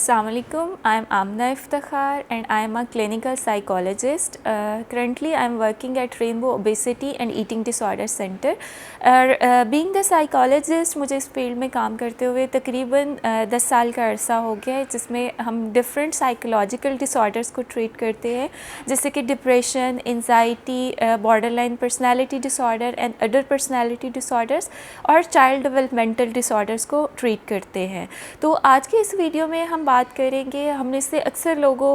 Assalamualaikum. I am Amna Iftakhar and I am a clinical psychologist. Currently, I am working at Rainbow Obesity and Eating Disorder Center. Being the psychologist, मुझे इस field में काम करते हुए तकरीबन 10 साल का अरसा हो गया है, जिसमें हम डिफरेंट साइकोलॉजिकल डिसऑर्डर्स को ट्रीट करते हैं, जैसे कि depression, anxiety, borderline personality disorder and other personality disorders और चाइल्ड डेवलपमेंटल डिसऑर्डर्स को ट्रीट करते हैं। तो आज के इस वीडियो में हम बात करेंगे, हमने से अक्सर लोगों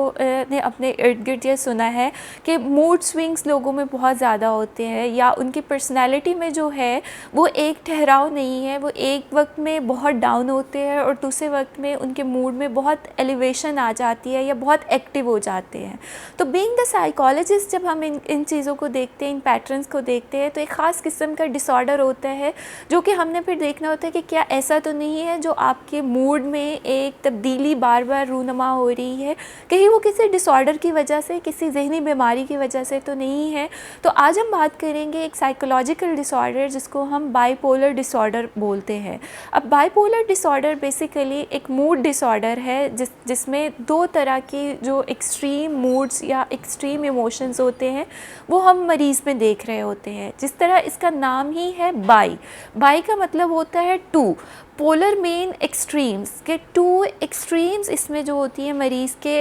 ने अपने इर्द गिर्द ये सुना है कि मूड स्विंग्स लोगों में बहुत ज़्यादा होते हैं या उनकी पर्सनैलिटी में जो है वो एक ठहराव नहीं है, वो एक वक्त में बहुत डाउन होते हैं और दूसरे वक्त में उनके मूड में बहुत एलिवेशन आ जाती है या बहुत एक्टिव हो जाते हैं। तो बीइंग द साइकोलॉजिस्ट जब हम इन चीज़ों को देखते हैं, इन पैटर्न्स को देखते हैं, तो एक ख़ास किस्म का डिसऑर्डर होता है जो कि हमने फिर देखना होता है कि क्या ऐसा तो नहीं है जो आपके मूड में एक तब्दीली बार बार रूनुमा हो रही है, कहीं वो किसी डिसऑर्डर की वजह से, किसी जहनी बीमारी की वजह से तो नहीं है। तो आज हम बात करेंगे एक साइकोलॉजिकल डिसऑर्डर जिसको हम बाइपोलर डिसऑर्डर बोलते हैं। अब बाइपोलर डिसऑर्डर बेसिकली एक मूड डिसऑर्डर है जिसमें दो तरह की जो एक्सट्रीम मूड्स या एक्सट्रीम इमोशंस होते हैं वो हम मरीज़ में देख रहे होते हैं। जिस तरह इसका नाम ही है बाई का मतलब होता है टू, पोलर मेन एक्सट्रीम्स के टू एक्सट्रीम्स इसमें जो होती है मरीज़ के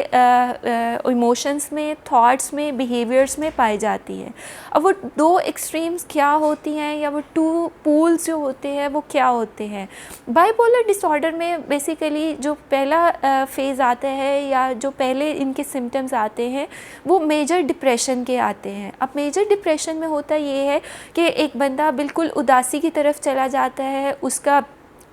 इमोशंस में, थॉट्स में, बिहेवियर्स में पाई जाती है। अब वो दो एक्सट्रीम्स क्या होती हैं या वो टू पोल्स जो होते हैं वो क्या होते हैं। बाइपोलर डिसऑर्डर में बेसिकली जो पहला फेज़ आता है या जो पहले इनके सिम्टम्स आते हैं वो मेजर डिप्रेशन के आते हैं। अब मेजर डिप्रेशन में होता ये है कि एक बंदा बिल्कुल उदासी की तरफ चला जाता है, उसका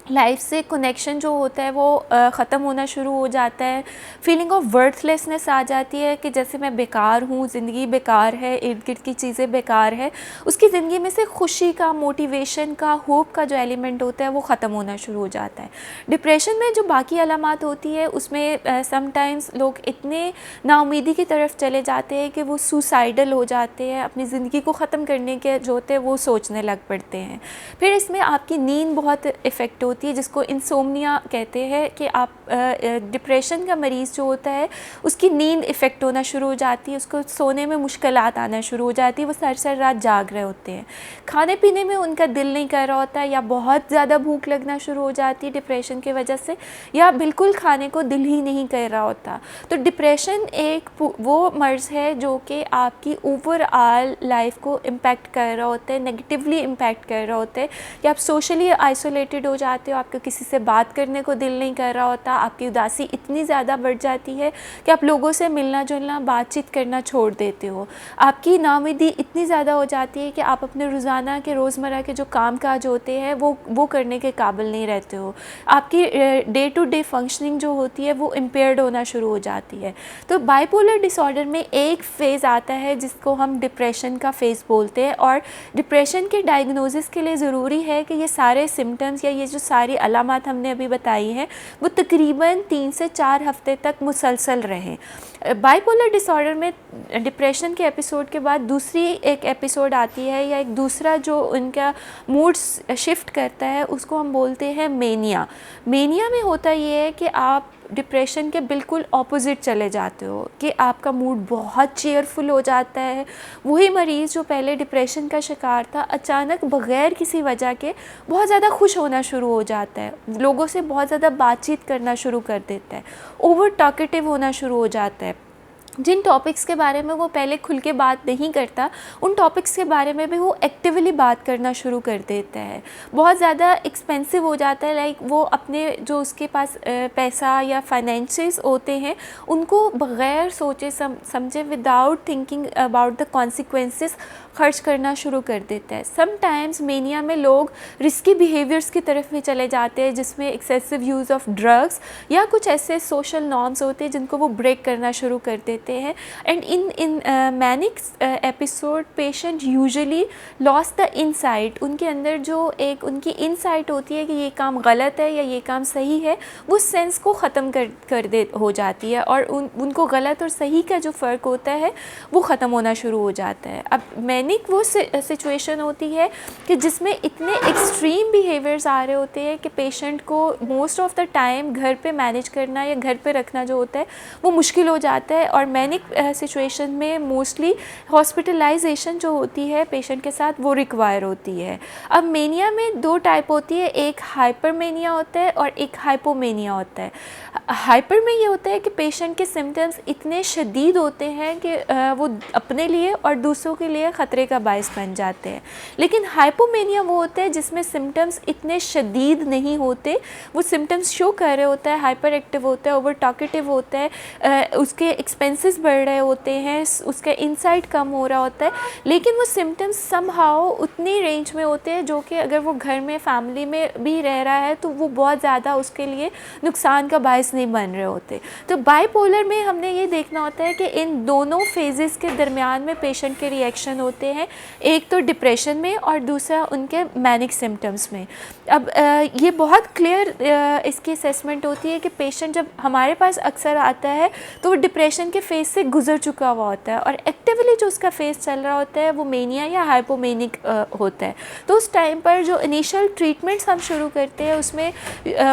लाइफ से कनेक्शन जो होता है वो ख़त्म होना शुरू हो जाता है, फीलिंग ऑफ वर्थलेसनेस आ जाती है कि जैसे मैं बेकार हूँ, ज़िंदगी बेकार है, इर्द गिर्द की चीज़ें बेकार है। उसकी ज़िंदगी में से खुशी का, मोटिवेशन का, होप का जो एलिमेंट होता है वो ख़त्म होना शुरू हो जाता है। डिप्रेशन में जो बाकी अलामात होती है उसमें समटाइम्स लोग इतने नाउमीदी की तरफ चले जाते हैं कि वो सुसाइडल हो जाते हैं, अपनी ज़िंदगी को ख़त्म करने के जो होते हैं वो सोचने लग पड़ते हैं। फिर इसमें आपकी नींद बहुत इफ़ेक्ट होती है जिसको इंसोम्निया कहते हैं कि आप डिप्रेशन का मरीज़ जो होता है उसकी नींद इफ़ेक्ट होना शुरू हो जाती है, उसको सोने में मुश्किलात आना शुरू हो जाती है, वो सर रात जाग रहे होते हैं, खाने पीने में उनका दिल नहीं कर रहा होता या बहुत ज़्यादा भूख लगना शुरू हो जाती है डिप्रेशन की वजह से, या बिल्कुल खाने को दिल ही नहीं कर रहा होता। तो डिप्रेशन एक वो मर्ज़ है जो कि आपकी ओवरऑल लाइफ को इम्पेक्ट कर रहा होता है, नेगेटिवली इम्पेक्ट कर रहा होता है कि आप सोशली आइसोलेटेड हो जाते हो, आपको किसी से बात करने को दिल नहीं कर रहा होता, आपकी उदासी इतनी ज़्यादा बढ़ जाती है कि आप लोगों से मिलना जुलना, बातचीत करना छोड़ देते हो, आपकी नाउमीदी इतनी ज़्यादा हो जाती है कि आप अपने रोज़ाना के रोज़मर्रा के जो काम काज होते हैं वो करने के काबिल नहीं रहते हो, आपकी डे टू डे फंक्शनिंग जो होती है वो इम्पेयर्ड होना शुरू हो जाती है। तो बाइपोलर डिसऑर्डर में एक फ़ेज़ आता है जिसको हम डिप्रेशन का फ़ेज़ बोलते हैं, और डिप्रेशन के डायग्नोसिस के लिए ज़रूरी है कि ये सारे सिम्टम्स या ये जो सारी अलामात हमने अभी बताई हैं वो तकरीबन 3 से 4 हफ़्ते तक मुसलसल रहें। बाइपोलर डिसऑर्डर में डिप्रेशन के एपिसोड के बाद दूसरी एक एपिसोड आती है या एक दूसरा जो उनका मूड शिफ्ट करता है उसको हम बोलते हैं मेनिया। मेनिया में होता ये है कि आप डिप्रेशन के बिल्कुल ऑपोजिट चले जाते हो कि आपका मूड बहुत चेयरफुल हो जाता है। वही मरीज़ जो पहले डिप्रेशन का शिकार था अचानक बग़ैर किसी वजह के बहुत ज़्यादा खुश होना शुरू हो जाता है, लोगों से बहुत ज़्यादा बातचीत करना शुरू कर देता है, ओवर टॉकेटिव होना शुरू हो जाता है, जिन टॉपिक्स के बारे में वो पहले खुल के बात नहीं करता उन टॉपिक्स के बारे में भी वो एक्टिवली बात करना शुरू कर देता है, बहुत ज़्यादा एक्सपेंसिव हो जाता है, लाइक वो अपने जो उसके पास पैसा या फाइनेंसेस होते हैं उनको बग़ैर सोचे समझे, without thinking about the consequences खर्च करना शुरू कर देता है। समटाइम्स मेनिया में लोग रिस्की बिहेवियर्स की तरफ भी चले जाते हैं जिसमें एक्सेसिव यूज़ ऑफ ड्रग्स या कुछ ऐसे सोशल नॉर्म्स होते हैं जिनको वो ब्रेक करना शुरू कर देते हैं। And in manic episode patient usually loss the insight, उनके अंदर जो एक उनकी इनसाइट होती है कि ये काम गलत है या ये काम सही है, वो सेंस को ख़त्म कर दे हो जाती है और उनको गलत और सही का जो फ़र्क होता है वो ख़त्म होना शुरू हो जाता है। अब मैं मैनिक वो सिचुएशन होती है कि जिसमें इतने एक्सट्रीम बिहेवियर्स आ रहे होते हैं कि पेशेंट को मोस्ट ऑफ द टाइम घर पे मैनेज करना या घर पे रखना जो होता है वो मुश्किल हो जाता है। और मैनिक सिचुएशन में मोस्टली हॉस्पिटलाइजेशन जो होती है पेशेंट के साथ वो रिक्वायर होती है। अब मेनिया में दो टाइप होती है, एक हाइपरमेनिया होता है और एक हाइपोमेनिया होता है। हाइपर में ये होता है कि पेशेंट के सिम्टम्स इतने शदीद होते हैं कि वो अपने लिए और दूसरों के लिए ख़तरे का बायस बन जाते हैं। लेकिन हाइपोमेनिया वो होता है जिसमें सिम्टम्स इतने शदीद नहीं होते, वो सिम्टम्स शो कर रहे होता है, हाइपर एक्टिव होता है, ओवर टॉकेटिव होता है, उसके एक्सपेंसेस बढ़ रहे होते हैं, उसका इंसाइट कम हो रहा होता है, लेकिन वो सिम्टम्स समहाउ उतनी रेंज में होते हैं जो कि अगर वो घर में फैमिली में भी रह रहा है तो वो बहुत ज़्यादा उसके लिए नुकसान का बायस नहीं बन रहे होते। तो बाइपोलर में हमने ये देखना होता है कि इन दोनों फेजेस के दरमियान में पेशेंट के रिएक्शन होते हैं, एक तो डिप्रेशन में और दूसरा उनके मैनिक सिम्टम्स में। अब ये बहुत क्लियर इसकी असेसमेंट होती है कि पेशेंट जब हमारे पास अक्सर आता है तो वो डिप्रेशन के फेज से गुजर चुका हुआ होता है और एक्टिवली जो उसका फेज चल रहा होता है वो मेनिया या हाइपोमेनिक होता है। तो उस टाइम पर जो इनिशियल ट्रीटमेंट्स हम शुरू करते हैं उसमें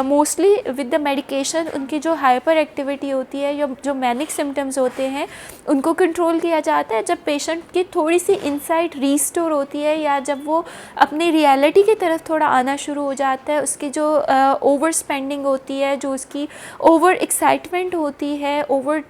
मोस्टली विद द मेडिकेशन उनकी जो हाइपर एक्टिविटी होती है या जो मैनिक सिम्टम्स होते हैं उनको कंट्रोल किया जाता है। जब पेशेंट की थोड़ी सी इंसाइट रीस्टोर होती है या जब वो अपनी रियलिटी की तरफ थोड़ा आना शुरू हो जाता है, उसकी जो ओवर स्पेंडिंग होती है, जो उसकी ओवर एक्साइटमेंट होती है, ओवर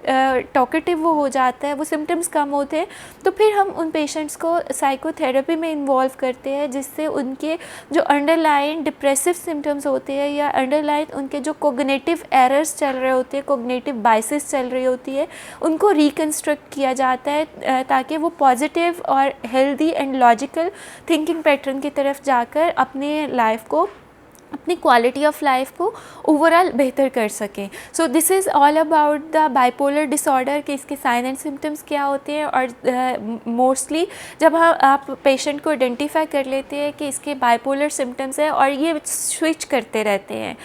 टॉकेटिव वो हो जाता है, वो सिम्टम्स कम होते हैं, तो फिर हम उन पेशेंट्स को साइकोथेरेपी में इन्वॉल्व करते हैं जिससे उनके जो अंडरलाइन डिप्रेसिव सिम्टम्स होते हैं या अंडरलाइन उनके जो कोग्निटिव एरर्स चल रहे होते हैं, कोग्निटिव बाइसेस चल रही होती है, उनको रिकन्स्ट्रक्ट किया जाता है ताकि वो पॉजिटिव और healthy and logical thinking pattern की तरफ जाकर अपने लाइफ को, अपनी क्वालिटी ऑफ लाइफ को ओवरऑल बेहतर कर सकें। So this is all about the bipolar disorder कि इसके साइन एंड सिम्टम्स क्या होते हैं। और मोस्टली जब आप पेशेंट को आइडेंटिफाई कर लेते हैं कि इसके बाइपोलर सिम्टम्स है और ये स्विच करते रहते हैं,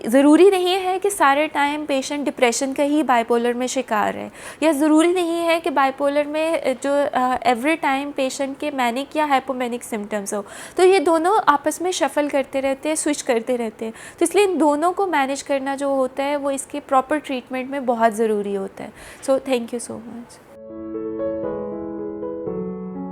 ज़रूरी नहीं है कि सारे टाइम पेशेंट डिप्रेशन का ही बाइपोलर में शिकार है, या ज़रूरी नहीं है कि बाइपोलर में जो एवरी टाइम पेशेंट के मैनिक या हाइपोमेनिक सिम्टम्स हो। तो ये दोनों आपस में शफल करते रहते हैं, स्विच करते रहते हैं। तो इसलिए इन दोनों को मैनेज करना जो होता है वो इसके प्रॉपर ट्रीटमेंट में बहुत ज़रूरी होता है। So thank you so much.